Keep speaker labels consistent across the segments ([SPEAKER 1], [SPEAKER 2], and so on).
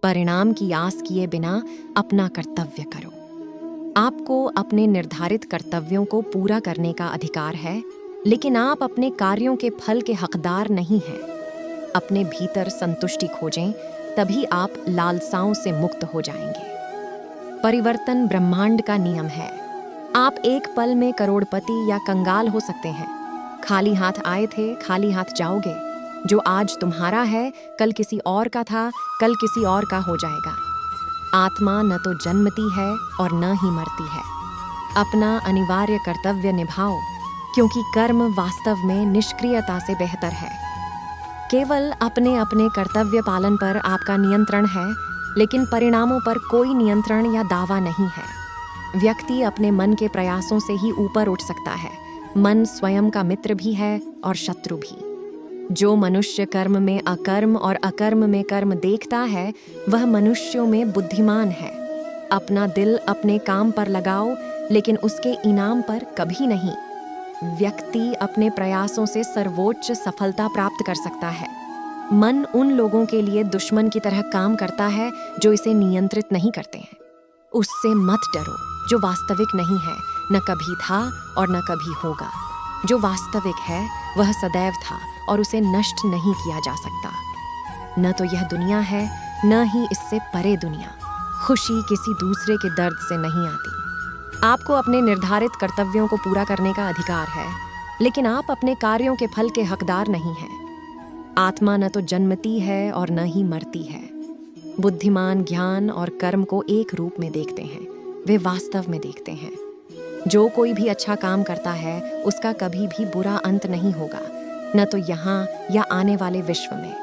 [SPEAKER 1] परिणाम की आस किए बिना अपना कर्तव्य करो। आपको अपने निर्धारित कर्तव्यों को पूरा करने का अधिकार है, लेकिन आप अपने कार्यों के फल के हकदार नहीं हैं। अपने भीतर संतुष्टि खोजें, तभी आप लालसाओं से मुक्त हो जाएंगे। परिवर्तन ब्रह्मांड का नियम है। आप एक पल में करोड़पति या कंगाल हो सकते हैं। खाली हाथ आए थे, खाली हाथ जाओगे। जो आज तुम्हारा है, कल किसी और का था, कल किसी और का हो जाएगा। आत्मा न तो जन्मती है और न ही मरती है। अपना अनिवार्य कर्तव्य निभाओ, क्योंकि कर्म वास्तव में निष्क्रियता से बेहतर है। केवल अपने अपने कर्तव्य पालन पर आपका नियंत्रण है, लेकिन परिणामों पर कोई नियंत्रण या दावा नहीं है। व्यक्ति अपने मन के प्रयासों से ही ऊपर उठ सकता है। मन स्वयं का मित्र भी है और शत्रु भी। जो मनुष्य कर्म में अकर्म और अकर्म में कर्म देखता है, वह मनुष्यों में बुद्धिमान है। अपना दिल अपने काम पर लगाओ, लेकिन उसके इनाम पर कभी नहीं। व्यक्ति अपने प्रयासों से सर्वोच्च सफलता प्राप्त कर सकता है। मन उन लोगों के लिए दुश्मन की तरह काम करता है जो इसे नियंत्रित नहीं करते हैं। उससे मत डरो, जो वास्तविक नहीं है, न कभी था और न कभी होगा। जो वास्तविक है वह सदैव था और उसे नष्ट नहीं किया जा सकता। न तो यह दुनिया है, न ही इससे परे दुनिया। खुशी किसी दूसरे के दर्द से नहीं आती। आपको अपने निर्धारित कर्तव्यों को पूरा करने का अधिकार है, लेकिन आप अपने कार्यों के फल के हकदार नहीं हैं। आत्मा न तो जन्मती है और न ही मरती है। बुद्धिमान ज्ञान और कर्म को एक रूप में देखते हैं, वे वास्तव में देखते हैं। जो कोई भी अच्छा काम करता है, उसका कभी भी बुरा अंत नहीं होगा, न तो यहाँ या आने वाले विश्व में।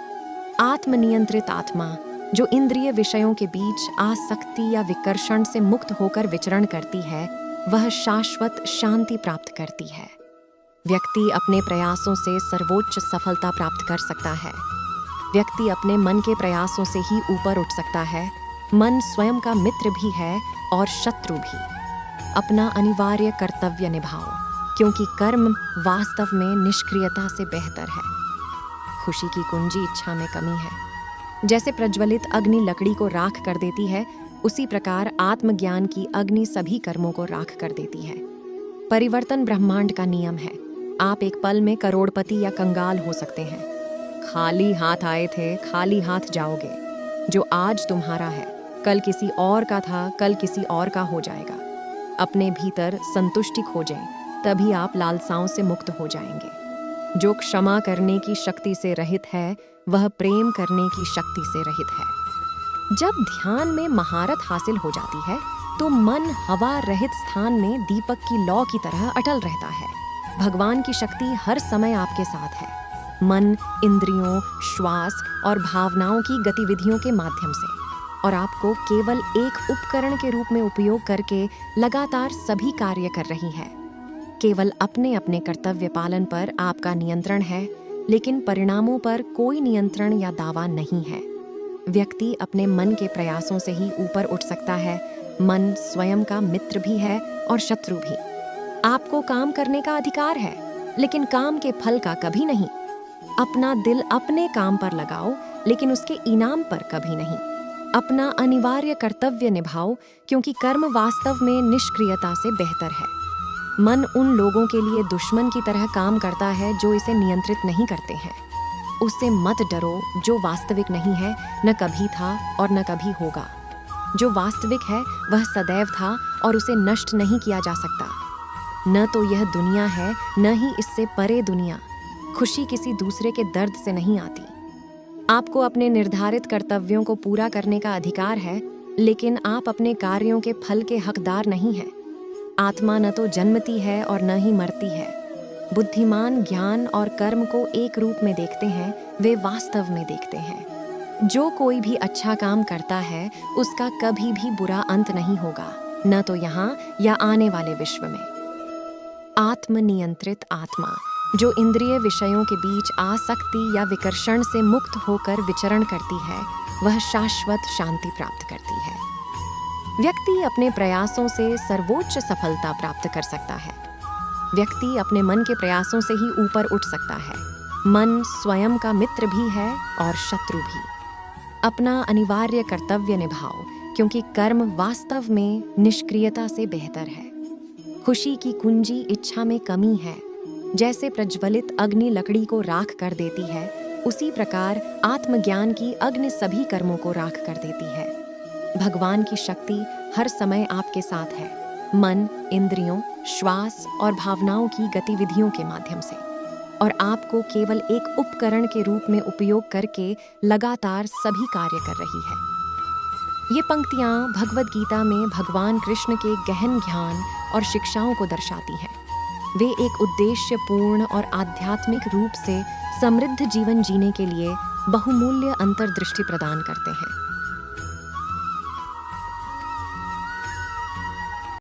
[SPEAKER 1] आत्मनियंत्रित आत्मा, जो इंद्रिय विषयों के बीच आसक्ति या विकर्षण से मुक्त होकर विचरण करती है, वह शाश्वत शांति प्राप्त करती है। व्यक्ति अपने प्रयासों से सर्वोच्च सफलता प्राप्त कर सकता है। व्यक्ति अपने मन के प्रयासों से ही ऊपर उठ सकता है। मन स्वयं का मित्र भी है और शत्रु भी। अपना अनिवार्य कर्तव्य निभाओ, क्योंकि कर्म वास्तव में निष्क्रियता से बेहतर है। खुशी की कुंजी इच्छा में कमी है। जैसे प्रज्वलित अग्नि लकड़ी को राख कर देती है, उसी प्रकार आत्मज्ञान की अग्नि सभी कर्मों को राख कर देती है। परिवर्तन ब्रह्मांड का नियम है। आप एक पल में करोड़पति या कंगाल हो सकते हैं। खाली हाथ आए थे, खाली हाथ जाओगे। जो आज तुम्हारा है, कल किसी और का था, कल किसी और का हो जाएगा। अपने भीतर संतुष्टि खोजें, तभी आप लालसाओं से मुक्त हो जाएंगे। जो क्षमा करने की शक्ति से रहित है, वह प्रेम करने की शक्ति से रहित है। जब ध्यान में महारत हासिल हो जाती है, तो मन हवा रहित स्थान में दीपक की लौ की तरह अटल रहता है। भगवान की शक्ति हर समय आपके साथ है। मन, इंद्रियों, श्वास और भावनाओं की गतिविधियों के माध्यम से, और आपको केवल एक उपकरण के रूप में उपयोग करके लगातार सभी कार्य कर रही है। केवल अपने अपने कर्तव्य पालन पर आपका नियंत्रण है, लेकिन परिणामों पर कोई नियंत्रण या दावा नहीं है। व्यक्ति अपने मन के प्रयासों से ही ऊपर उठ सकता है। मन स्वयं का मित्र भी है और शत्रु भी। आपको काम करने का अधिकार है, लेकिन काम के फल का कभी नहीं। अपना दिल अपने काम पर लगाओ, लेकिन उसके इनाम पर कभी नहीं। अपना अनिवार्य कर्तव्य निभाओ, क्योंकि कर्म वास्तव में निष्क्रियता से बेहतर है। मन उन लोगों के लिए दुश्मन की तरह काम करता है जो इसे नियंत्रित नहीं करते हैं। उससे मत डरो, जो वास्तविक नहीं है, न कभी था और न कभी होगा। जो वास्तविक है वह सदैव था और उसे नष्ट नहीं किया जा सकता। न तो यह दुनिया है, न ही इससे परे दुनिया। खुशी किसी दूसरे के दर्द से नहीं आती। आपको अपने निर्धारित कर्तव्यों को पूरा करने का अधिकार है, लेकिन आप अपने कार्यों के फल के हकदार नहीं हैं। आत्मा न तो जन्मती है और न ही मरती है। बुद्धिमान ज्ञान और कर्म को एक रूप में देखते हैं, वे वास्तव में देखते हैं। जो कोई भी अच्छा काम करता है, उसका कभी भी बुरा अंत नहीं होगा, न तो यहाँ या आने वाले विश्व में। आत्मनियंत्रित आत्मा, जो इंद्रिय विषयों के बीच आसक्ति या विकर्षण से मुक्त होकर विचरण करती है, वह शाश्वत शांति प्राप्त करती है। व्यक्ति अपने प्रयासों से सर्वोच्च सफलता प्राप्त कर सकता है। व्यक्ति अपने मन के प्रयासों से ही ऊपर उठ सकता है। मन स्वयं का मित्र भी है और शत्रु भी। अपना अनिवार्य कर्तव्य निभाओ, क्योंकि कर्म वास्तव में निष्क्रियता से बेहतर है। खुशी की कुंजी इच्छा में कमी है। जैसे प्रज्वलित अग्नि लकड़ी को राख कर देती है, उसी प्रकार आत्मज्ञान की अग्नि सभी कर्मों को राख कर देती है। भगवान की शक्ति हर समय आपके साथ है, मन, इंद्रियों, श्वास और भावनाओं की गतिविधियों के माध्यम से, और आपको केवल एक उपकरण के रूप में उपयोग करके लगातार सभी कार्य कर रही है। ये पंक्तियाँ भगवद गीता में भगवान कृष्ण के गहन ज्ञान और शिक्षाओं को दर्शाती हैं। वे एक उद्देश्यपूर्ण और आध्यात्मिक रूप से समृद्ध जीवन जीने के लिए बहुमूल्य अंतर्दृष्टि प्रदान करते हैं।